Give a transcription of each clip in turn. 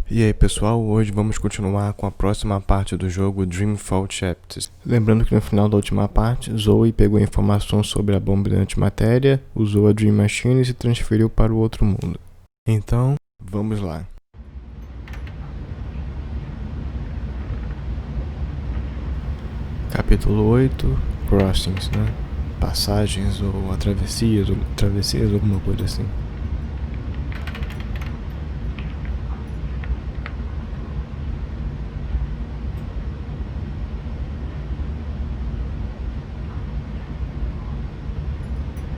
E aí pessoal, hoje vamos continuar com a próxima parte do jogo Dreamfall Chapters. Lembrando que no final da última parte, Zoe pegou informações sobre a bomba de antimatéria, usou a Dream Machine e se transferiu para o outro mundo. Então, vamos lá. Capítulo 8, Crossings, né? Passagens ou travessias, alguma coisa assim.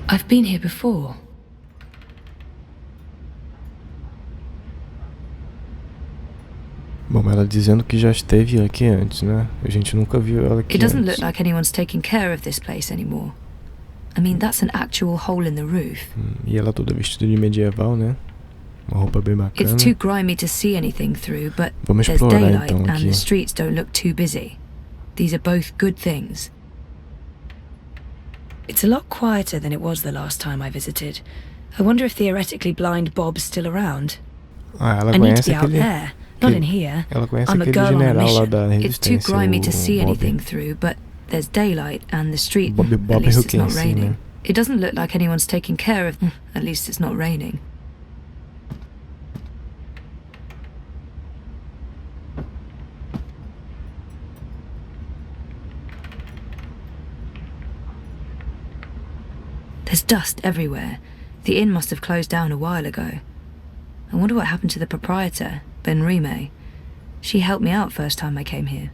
I've been here before. Bom, ela dizendo que já esteve aqui antes, né? A gente nunca viu ela aqui It doesn't antes. look like anyone's taking care of this place anymore. I mean, that's an actual hole in the roof. E ela toda vestida de medieval, né? Uma roupa bem bacana. It's too grimy to see anything through, but Vamos there's explorar daylight então and aqui. the streets don't look too busy. These are both good things. It's a lot quieter than it was the last time I visited. I wonder if theoretically blind Bob's still around. Ah, ela I need to conhece be out aquele... there, not in here. Ela conhece I'm a aquele girl on a general lá mission. da It's too resistência, grimy to see o Bob. anything through, but there's daylight and the street, Bob at least it's not Hookin, raining. né? It doesn't look like anyone's taking care of... At least it's not raining. There's dust everywhere. The inn must have closed down a while ago. I wonder what happened to the proprietor, Ben Rime. She helped me out first time I came here.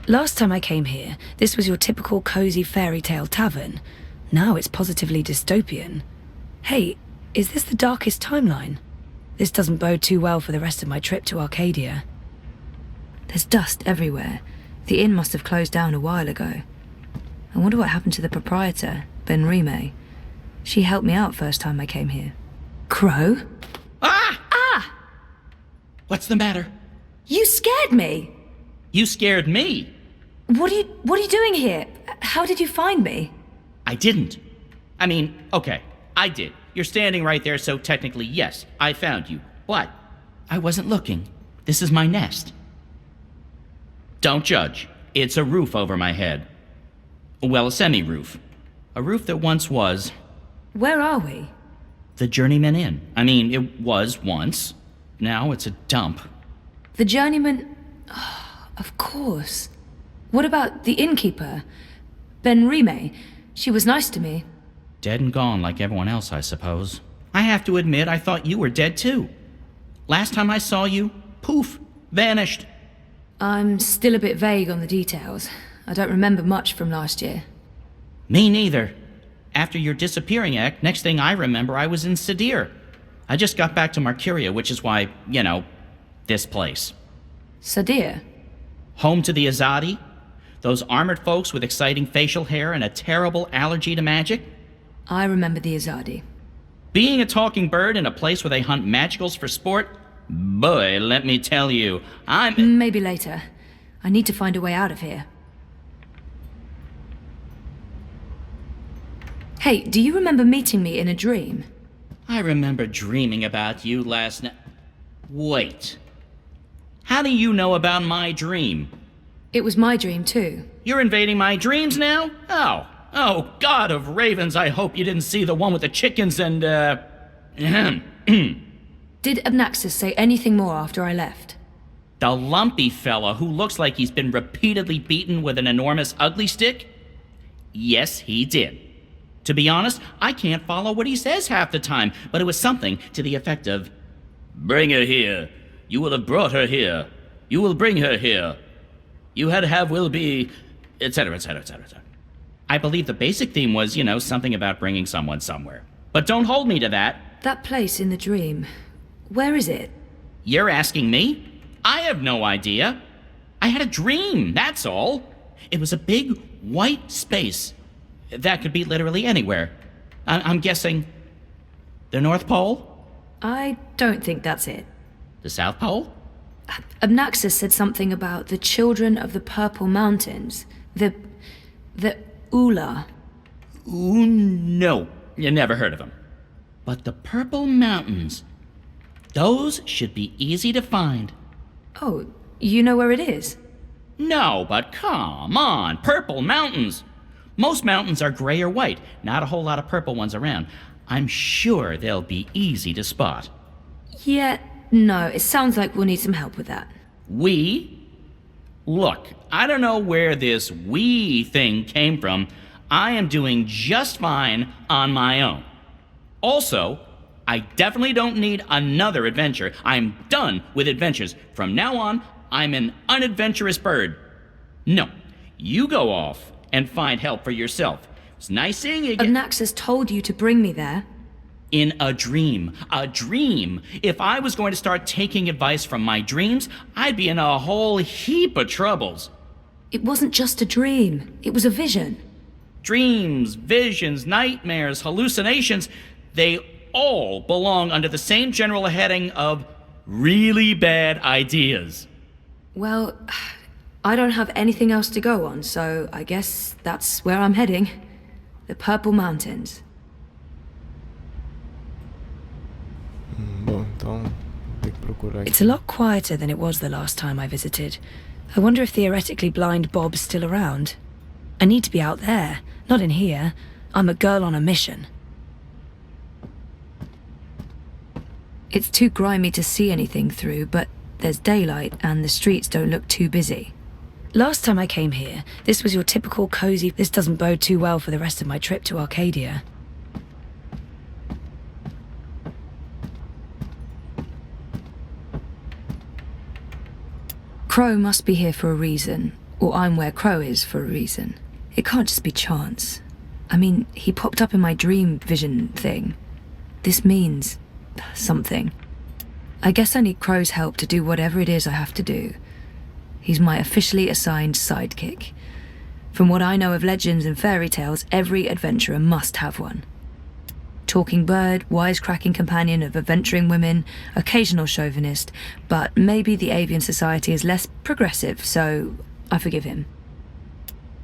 Last time I came here, this was your typical cozy fairy tale tavern. Now it's positively dystopian. Hey, is this the darkest timeline? This doesn't bode too well for the rest of my trip to Arcadia. There's dust everywhere. The inn must have closed down a while ago. I wonder what happened to the proprietor, Ben Rime. She helped me out first time I came here. Crow? Ah! Ah! What's the matter? You scared me! You scared me. What are you doing here? How did you find me? I didn't. I mean, okay, I did. You're standing right there, so technically, yes, I found you. But I wasn't looking. This is my nest. Don't judge. It's a roof over my head. Well, a semi-roof. A roof that once was... Where are we? the Journeyman Inn. I mean, it was once. Now it's a dump. The journeyman... Oh, of course. What about the innkeeper? Ben Rime. She was nice to me. Dead and gone like everyone else, I suppose. I have to admit, I thought you were dead too. Last time I saw you, poof, vanished. I'm still a bit vague on the details. I don't remember much from last year. Me neither. After your disappearing act, next thing I remember, I was in Sadir. I just got back to Marcuria, which is why, you know, this place. Sadir? Home to the Azadi? Those armored folks with exciting facial hair and a terrible allergy to magic? I remember the Azadi. Being a talking bird in a place where they hunt magicals for sport? Boy, let me tell you, I'm... Maybe later. I need to find a way out of here. Hey, do you remember meeting me in a dream? I remember dreaming about you last night. Wait. How do you know about my dream? It was my dream too. You're invading my dreams now? Oh, God of ravens, I hope you didn't see the one with the chickens and, Did Abnaxis say anything more after I left? the lumpy fella who looks like he's been repeatedly beaten with an enormous ugly stick? Yes, he did. To be honest, I can't follow what he says half the time, but it was something to the effect of, "Bring her here. You will have brought her here. You will bring her here. You had have will be," etc., etc., etc., etc. I believe the basic theme was, you know, something about bringing someone somewhere. But don't hold me to that. That place in the dream. Where is it? You're asking me? I have no idea. I had a dream, that's all. It was a big, white space. That could be literally anywhere. I'm guessing the North Pole? I don't think that's it. The South Pole? Abnaxis said something about the children of the Purple Mountains. The Ula. Ooh, no. You never heard of them. But the Purple Mountains, those should be easy to find. Oh, you know where it is? No, but come on, purple mountains. Most mountains are gray or white, not a whole lot of purple ones around. I'm sure they'll be easy to spot. Yeah, no, it sounds like we'll need some help with that. We? Look, I don't know where this we thing came from. I am doing just fine on my own. Also, I definitely don't need another adventure. I'm done with adventures. From now on, I'm an unadventurous bird. No, you go off and find help for yourself. It's nice seeing you again. Naxxus told you to bring me there. In a dream. A dream. If I was going to start taking advice from my dreams, I'd be in a whole heap of troubles. It wasn't just a dream. It was a vision. Dreams, visions, nightmares, hallucinations, they all belong under the same general heading of really bad ideas. Well, I don't have anything else to go on, so I guess that's where I'm heading. The Purple Mountains. Bom, então tem que procurar aqui. It's a lot quieter than it was the last time I visited. I wonder if theoretically blind Bob's still around. I need to be out there, not in here. I'm a girl on a mission. It's too grimy to see anything through, but there's daylight and the streets don't look too busy. Last time I came here, this was your typical cozy. This doesn't bode too well for the rest of my trip to Arcadia. Crow must be here for a reason, or I'm where Crow is for a reason. It can't just be chance. I mean, he popped up in my dream vision thing. This means something. I guess I need Crow's help to do whatever it is I have to do. He's my officially assigned sidekick. From what I know of legends and fairy tales, every adventurer must have one. Talking bird, wisecracking companion of adventuring women, occasional chauvinist, but maybe the avian society is less progressive, so I forgive him.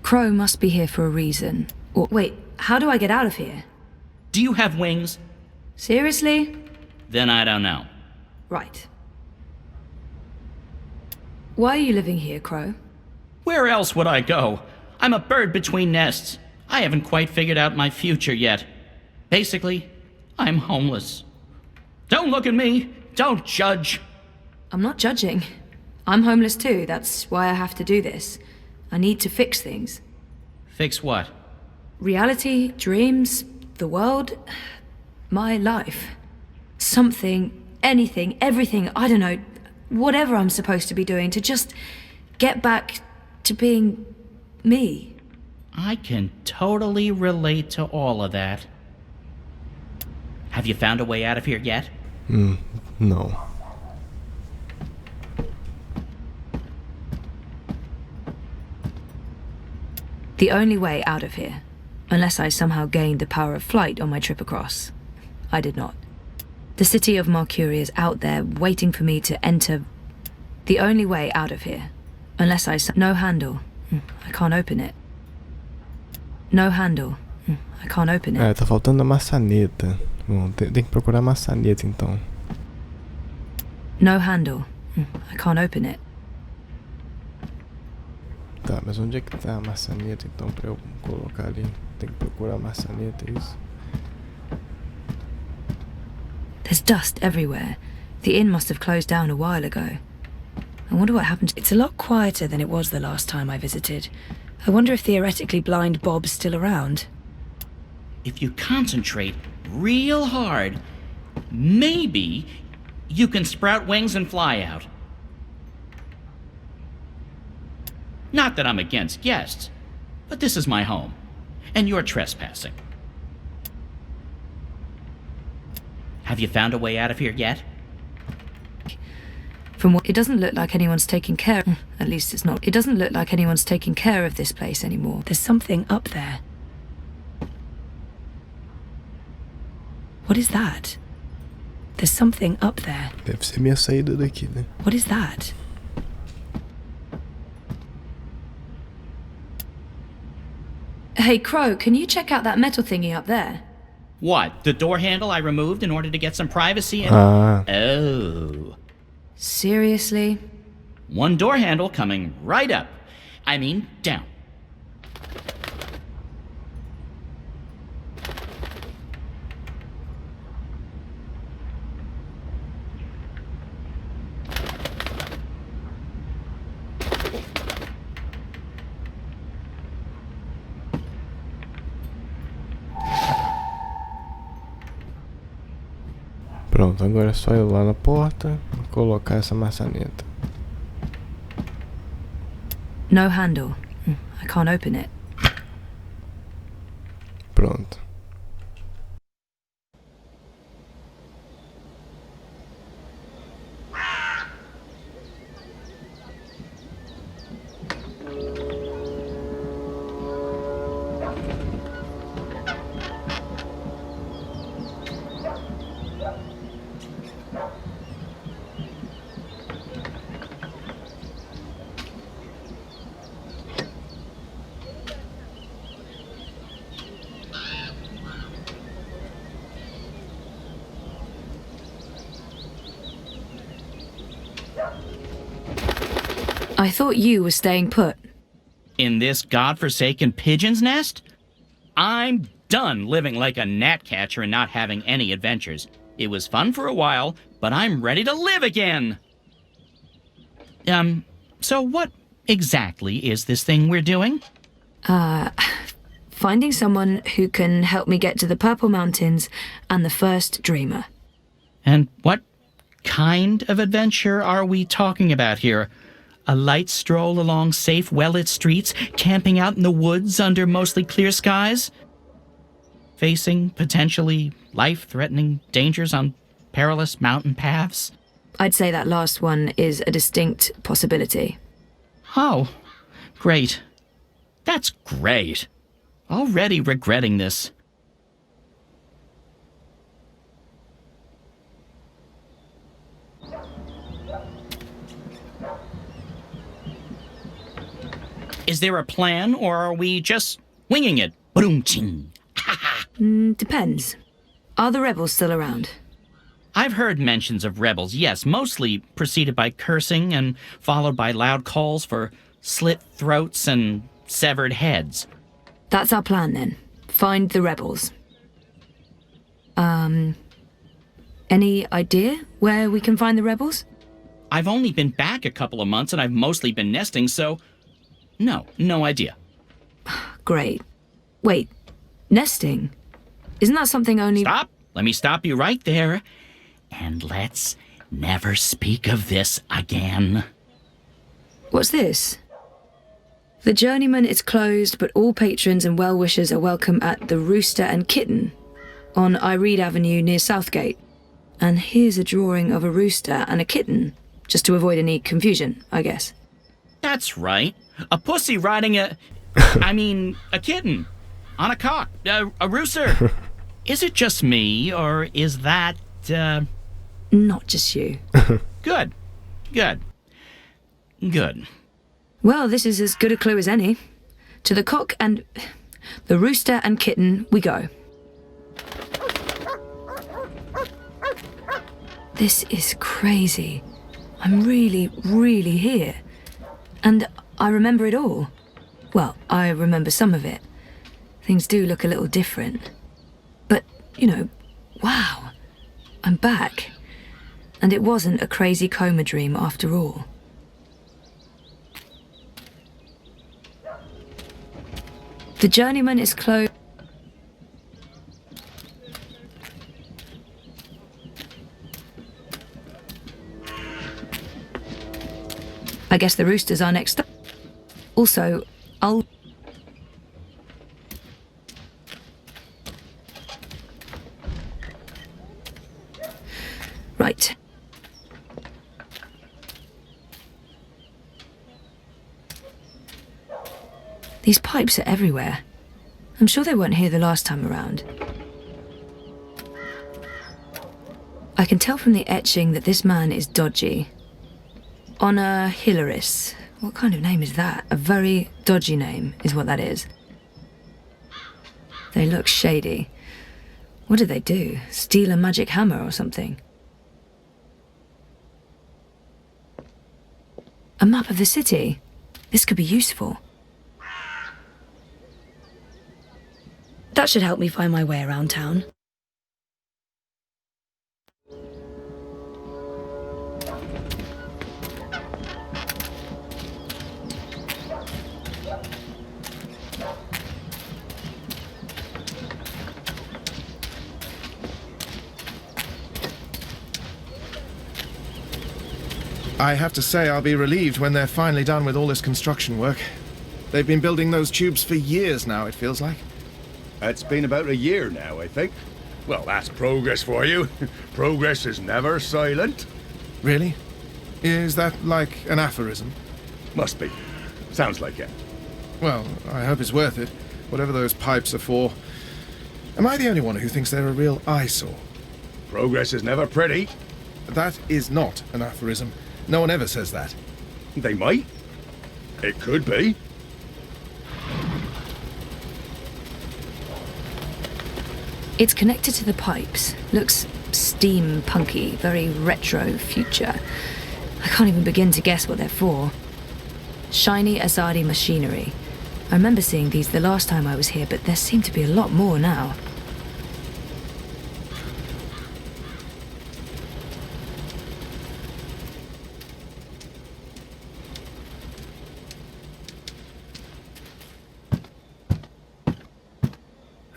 Crow must be here for a reason. Or wait, how do I get out of here? Do you have wings? Seriously? Then I don't know. Right. Why are you living here, Crow? Where else would I go? I'm a bird between nests. I haven't quite figured out my future yet. Basically, I'm homeless. Don't look at me. Don't judge. I'm not judging. I'm homeless too. That's why I have to do this. I need to fix things. Fix what? Reality, dreams, the world, my life. Something, anything, everything, I don't know, whatever I'm supposed to be doing to just get back to being me. I can totally relate to all of that. Have you found a way out of here yet? No. The only way out of here, unless I somehow gained the power of flight on my trip across. I did not. The city of Mercury is out there waiting for me to enter. The only way out of here, unless no handle. I can't open it. No handle. I can't open it. Tá faltando a maçaneta. Bom, tem que procurar a maçaneta então. No handle. I can't open it. Tá, mas onde é que tá a maçaneta então pra eu colocar ali? Tem que procurar a maçaneta, é isso? There's dust everywhere. The inn must have closed down a while ago. I wonder what happened. It's a lot quieter than it was the last time I visited. I wonder if theoretically blind Bob's still around. If you concentrate real hard, maybe you can sprout wings and fly out. Not that I'm against guests, but this is my home, and you're trespassing. Have you found a way out of here yet? From what it doesn't look like anyone's taking care. At least it's not. It doesn't look like anyone's taking care of this place anymore. There's something up there. What is that? There's something up there. Deve ser minha saída daqui, né? What is that? Hey, Crow, can you check out that metal thingy up there? What, the door handle I removed in order to get some privacy and... Ah. Oh. Seriously? One door handle coming right up. I mean, down. Pronto, agora é só ir lá na porta e colocar essa maçaneta. No handle. I can't open it. Pronto. I thought you were staying put. In this godforsaken pigeon's nest? I'm done living like a gnatcatcher and not having any adventures. It was fun for a while, but I'm ready to live again! So what exactly is this thing we're doing? Finding someone who can help me get to the Purple Mountains and the first dreamer. And what kind of adventure are we talking about here? A light stroll along safe, well-lit streets, camping out in the woods under mostly clear skies? Facing potentially life-threatening dangers on perilous mountain paths? I'd say that last one is a distinct possibility. Oh, great. That's great. Already regretting this. Is there a plan, or are we just winging it? Boom-ching. Depends. Are the rebels still around? I've heard mentions of rebels, yes, mostly preceded by cursing and followed by loud calls for slit throats and severed heads. That's our plan then. Find the rebels. Any idea where we can find the rebels? I've only been back a couple of months and I've mostly been nesting, so no idea. Great. Wait, nesting? Isn't that something only— Stop! Let me stop you right there. And let's never speak of this again. What's this? The Journeyman is closed, but all patrons and well-wishers are welcome at the Rooster and Kitten on Iread Avenue near Southgate. And here's a drawing of a rooster and a kitten, just to avoid any confusion, I guess. That's right. A pussy riding a kitten. On a cock. A rooster. Is it just me, or is that, Not just you. Good. Well, this is as good a clue as any. To the cock and the rooster and kitten we go. This is crazy. I'm really here. And I remember it all. Well, I remember some of it. Things do look a little different. But, wow. I'm back. And it wasn't a crazy coma dream after all. The Journeyman is closed. I guess the roosters are next up. Also, I'll... Right. These pipes are everywhere. I'm sure they weren't here the last time around. I can tell from the etching that this man is dodgy. Honor Hilaris. What kind of name is that? A very dodgy name is what that is. They look shady. What did they do? Steal a magic hammer or something? A map of the city. This could be useful. That should help me find my way around town. I have to say I'll be relieved when they're finally done with all this construction work. They've been building those tubes for years now, it feels like. It's been about a year now, I think. Well, that's progress for you. Progress is never silent. Really? Is that like an aphorism? Must be. Sounds like it. Well, I hope it's worth it, whatever those pipes are for. Am I the only one who thinks they're a real eyesore? Progress is never pretty. That is not an aphorism. No one ever says that. They might. It could be. It's connected to the pipes. Looks steampunky, very retro future. I can't even begin to guess what they're for. Shiny Azadi machinery. I remember seeing these the last time I was here, but there seem to be a lot more now.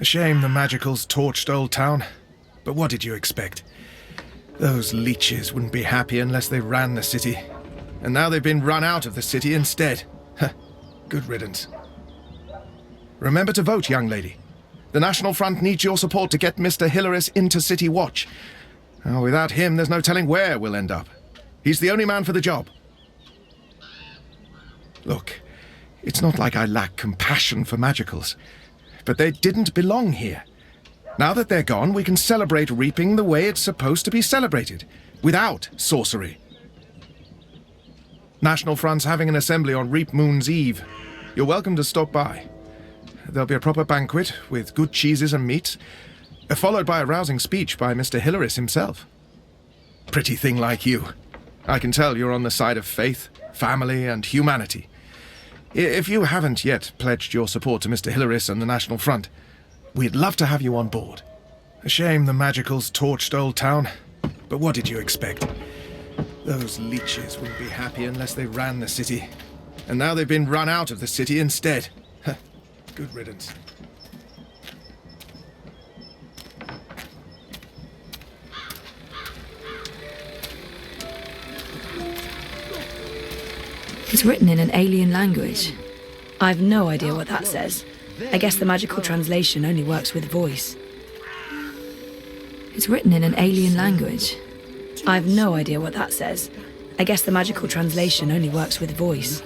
A shame the Magicals torched Old Town. But what did you expect? Those leeches wouldn't be happy unless they ran the city. And now they've been run out of the city instead. Good riddance. Remember to vote, young lady. The National Front needs your support to get Mr. Hilaris into City Watch. Without him, there's no telling where we'll end up. He's the only man for the job. Look, it's not like I lack compassion for Magicals. But they didn't belong here. Now that they're gone, we can celebrate reaping the way it's supposed to be celebrated, without sorcery. National Front's having an assembly on Reap Moon's Eve. You're welcome to stop by. There'll be a proper banquet with good cheeses and meats, followed by a rousing speech by Mr. Hilaris himself. Pretty thing like you. I can tell you're on the side of faith, family, and humanity. If you haven't yet pledged your support to Mr. Hilaris and the National Front, we'd love to have you on board. A shame the Magicals torched Old Town, but what did you expect? Those leeches wouldn't be happy unless they ran the city. And now they've been run out of the city instead. Good riddance. It's written in an alien language. I've no idea what that says. I guess the magical translation only works with voice. It's written in an alien language. I've no idea what that says. I guess the magical translation only works with voice.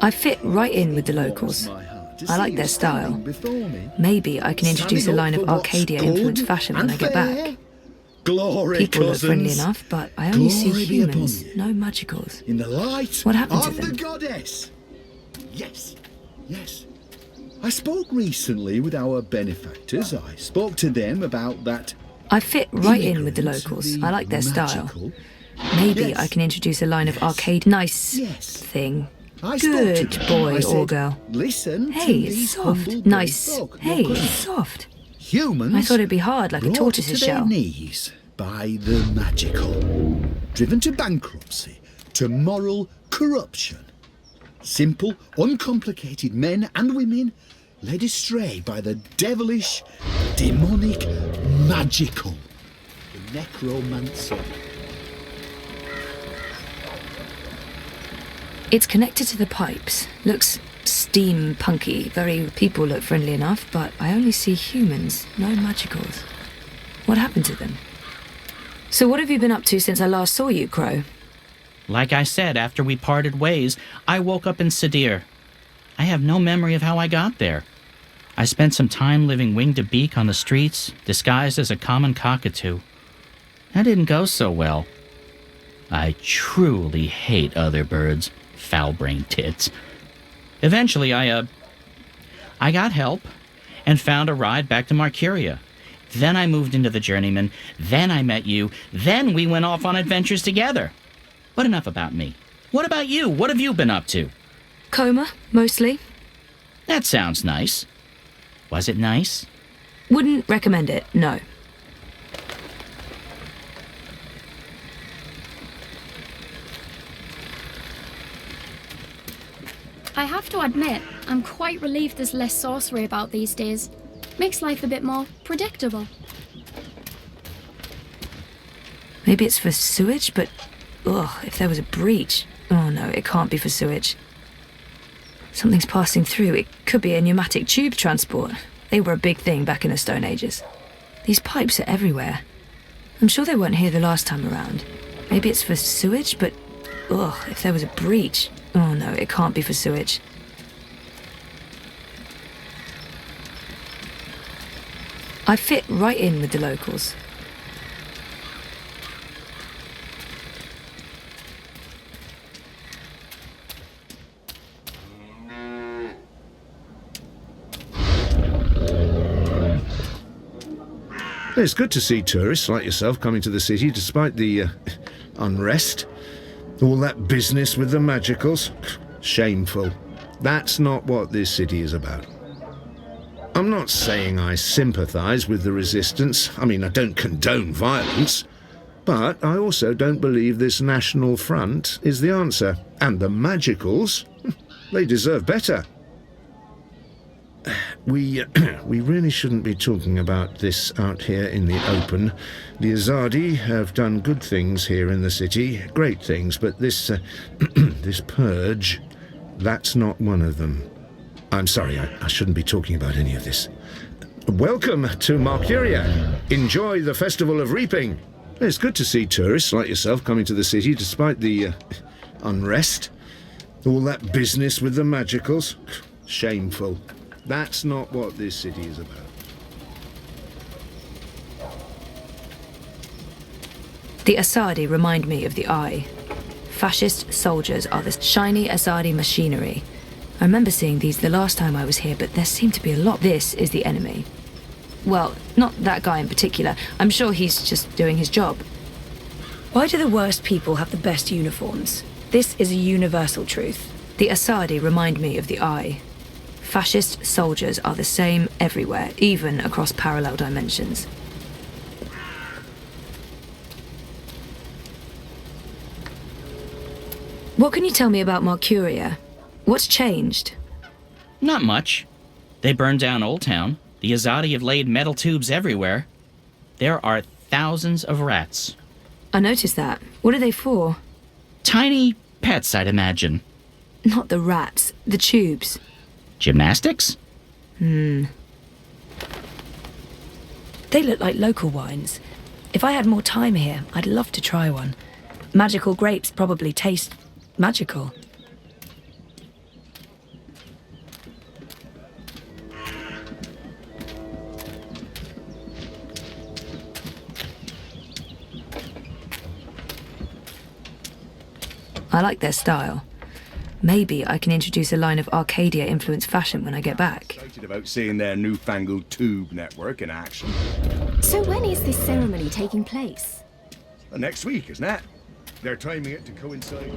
I fit right in with the locals. I like their style. Maybe I can introduce a line of Arcadia-influenced fashion when I get back. Glory, People look friendly cousins. enough, but I only see Glory be humans, upon you. no magicals. In the light What happened to of them? the goddess. Yes, yes. I spoke recently with our benefactors. I spoke to them about that. I fit right in with the immigrant, locals. the I like their style. magical. Maybe Yes. I can introduce a line of arcade nice Yes. thing. I spoke to Good them. boy I said, or girl. Listen Hey, to it's these soft. humble Nice. brave folk. Hey, Look, it's soft. humans I thought it'd be hard like a brought tortoise's to their shell. knees by the magical, driven to bankruptcy, to moral corruption. Simple, uncomplicated men and women led astray by the devilish, demonic, magical, the necromancer. It's connected to the pipes. Looks steampunky. Very people look friendly enough, but I only see humans, no magicals. What happened to them? So what have you been up to since I last saw you, Crow? Like I said, after we parted ways, I woke up in Sadir. I have no memory of how I got there. I spent some time living wing to beak on the streets, disguised as a common cockatoo. That didn't go so well. I truly hate other birds, foul-brained tits. Eventually, I got help and found a ride back to Marcuria. Then I moved into the Journeyman, then I met you, then we went off on adventures together. But enough about me. What about you? What have you been up to? Coma, mostly. That sounds nice. Was it nice? Wouldn't recommend it, no. I have to admit, I'm quite relieved there's less sorcery about these days. Makes life a bit more predictable. Maybe it's for sewage, but... ugh, if there was a breach... oh no, it can't be for sewage. Something's passing through. It could be a pneumatic tube transport. They were a big thing back in the Stone Ages. These pipes are everywhere. I'm sure they weren't here the last time around. Maybe it's for sewage, but... ugh, if there was a breach... oh no, it can't be for sewage. I fit right in with the locals. It's good to see tourists like yourself coming to the city despite the unrest. All that business with the magicals. Shameful. That's not what this city is about. I'm not saying I sympathise with the resistance. I mean, I don't condone violence. But I also don't believe this national front is the answer. And the magicals, they deserve better. We really shouldn't be talking about this out here in the open. The Azadi have done good things here in the city, great things, but this this purge, that's not one of them. I'm sorry, I shouldn't be talking about any of this. Welcome to Marcuria. Enjoy the Festival of Reaping. It's good to see tourists like yourself coming to the city despite the unrest. All that business with the magicals. Shameful. That's not what this city is about. The Asadi remind me of the Eye. Fascist soldiers are the shiny Asadi machinery. I remember seeing these the last time I was here, but there seemed to be a lot. This is the enemy. Well, not that guy in particular. I'm sure he's just doing his job. Why do the worst people have the best uniforms? This is a universal truth. The Asadi remind me of the Eye. Fascist soldiers are the same everywhere, even across parallel dimensions. What can you tell me about Marcuria? What's changed? Not much. They burned down Old Town. The Azadi have laid metal tubes everywhere. There are thousands of rats. I noticed that. What are they for? Tiny pets, I'd imagine. Not the rats, the tubes. Gymnastics? They look like local wines. If I had more time here, I'd love to try one. Magical grapes probably taste magical. I like their style. Maybe I can introduce a line of Arcadia-influenced fashion when I get back. Excited about seeing their newfangled tube network in action. So when is this ceremony taking place? Next week, isn't it? They're timing it to coincide.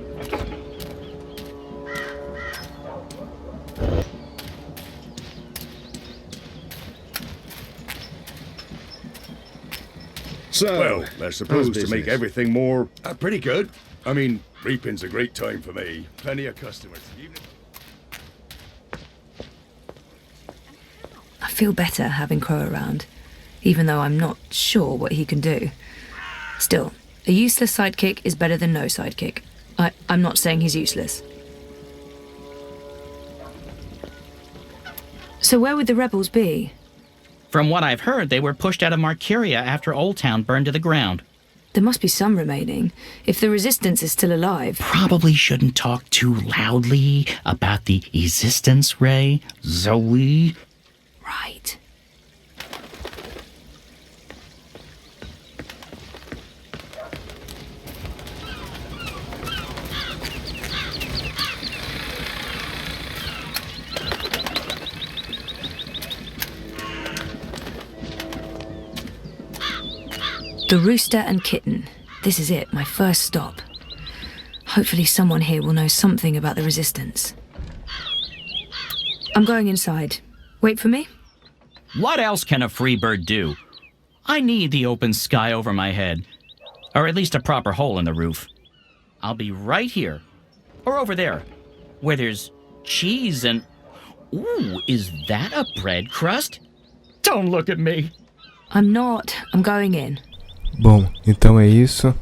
So, Well, they're supposed to make everything more pretty good. I mean, reaping's a great time for me. Plenty of customers. I feel better having Crow around, even though I'm not sure what he can do. Still, a useless sidekick is better than no sidekick. I'm not saying he's useless. So where would the rebels be? From what I've heard, they were pushed out of Marcuria after Old Town burned to the ground. There must be some remaining, if the resistance is still alive. Probably shouldn't talk too loudly about the resistance, Ray. Zoe. Right. The Rooster and Kitten. This is it, my first stop. Hopefully someone here will know something about the resistance. I'm going inside. Wait for me? What else can a free bird do? I need the open sky over my head. Or at least a proper hole in the roof. I'll be right here. Or over there. Where there's cheese and... Ooh, is that a bread crust? Don't look at me. I'm not. I'm going in. Bom, então é isso.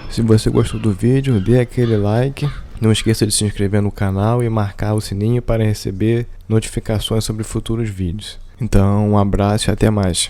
Se você gostou do vídeo, dê aquele like. Não esqueça de se inscrever no canal e marcar o sininho para receber notificações sobre futuros vídeos. Então, um abraço e até mais.